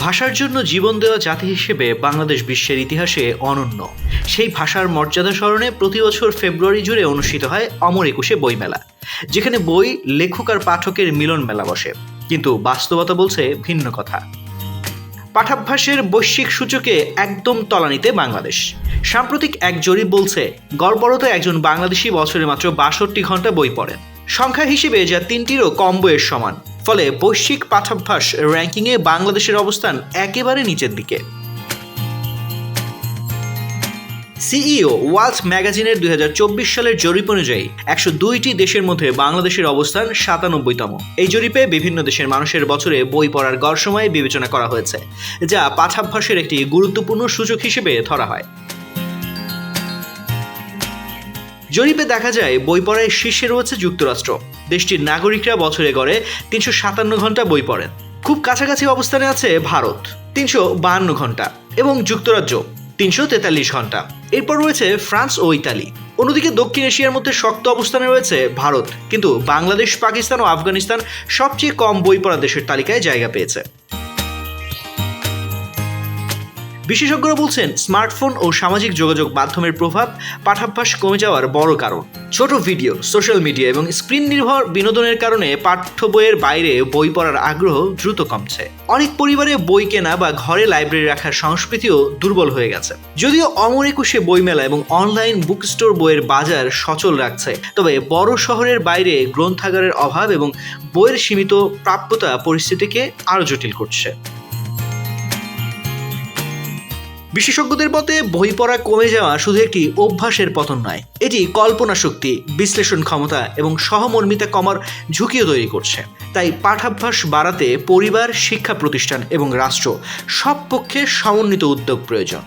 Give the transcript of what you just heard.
ভাষার জন্য জীবন দেওয়া জাতি হিসেবে বাংলাদেশ বিশ্বের ইতিহাসে অনন্য। সেই ভাষার মর্যাদা স্মরণে প্রতি বছর ফেব্রুয়ারি জুড়ে অনুষ্ঠিত হয় অমর একুশে বইমেলা, যেখানে বই, লেখক আর পাঠকের মিলন মেলা বসে। কিন্তু বাস্তবতা বলছে ভিন্ন কথা। পাঠাভ্যাসের বৈশ্বিক সূচকে একদম তলানিতে বাংলাদেশ। সাম্প্রতিক এক জরিপ বলছে গড়পড়তা একজন বাংলাদেশি বছরে মাত্র ৬২ ঘন্টা বই পড়েন, সংখ্যা হিসেবে যা ৩টিরও কম বইয়ের সমান। ফলে বৈশ্বিক পাঠাভ্যাস র্যাঙ্কিংয়ে বাংলাদেশের অবস্থান একেবারে নিচের দিকে। সিইও ওয়ার্ল্ড ম্যাগাজিনের ২০২৪ সালের জরিপ অনুযায়ী ১০২টি দেশের মধ্যে বাংলাদেশের অবস্থান ৯৭তম। এই জরিপে বিভিন্ন দেশের মানুষের বছরে বই পড়ার গড় সময় বিবেচনা করা হয়েছে, যা পাঠাভ্যাসের একটি গুরুত্বপূর্ণ সূচক হিসেবে ধরা হয়। জরিপে দেখা যায় বই পড়ায় শীর্ষে রয়েছে যুক্তরাষ্ট্র। দেশটির নাগরিকরা বছরে গড়ে ৩৫৭ ঘন্টা বই পড়েন। খুব কাছাকাছি অবস্থানে আছে ভারত ৩৫২ ঘন্টা এবং যুক্তরাজ্য ৩৪৩ ঘন্টা। এরপর রয়েছে ফ্রান্স ও ইতালি। অন্যদিকে দক্ষিণ এশিয়ার মধ্যে শক্ত অবস্থানে রয়েছে ভারত, কিন্তু বাংলাদেশ, পাকিস্তান ও আফগানিস্তান সবচেয়ে কম বই পড়া দেশের তালিকায় জায়গা পেয়েছে। বিশেষজ্ঞরা বলছেন স্মার্টফোন ও সামাজিক যোগাযোগ মাধ্যমের প্রভাব পাঠাভ্যাস কমে যাওয়ার বড় কারণ। ছোট ভিডিও, সোশ্যাল মিডিয়া এবং স্ক্রিন নির্ভর বিনোদনের কারণে পাঠ্য বইয়ের বাইরে বই পড়ার আগ্রহ দ্রুত কমছে। অনেক পরিবারে বই কেনা বা ঘরে লাইব্রেরি রাখার সংস্কৃতিও দুর্বল হয়ে গেছে। যদিও অমর একুশে বইমেলা এবং অনলাইন বুক স্টোর বইয়ের বাজার সচল রাখছে, তবে বড় শহরের বাইরে গ্রন্থাগারের অভাব এবং বইয়ের সীমিত প্রাপ্যতা পরিস্থিতিকে আরও জটিল করছে। বিশেষজ্ঞদের মতে বই পড়া কমে যাওয়া শুধু একটি অভ্যাসের পতন নয়, এটি কল্পনা শক্তি, বিশ্লেষণ ক্ষমতা এবং সহমর্মিতা কমার ঝুঁকিও তৈরি করছে। তাই পাঠাভ্যাস বাড়াতে পরিবার, শিক্ষা প্রতিষ্ঠান এবং রাষ্ট্র সব পক্ষে সমন্বিত উদ্যোগ প্রয়োজন।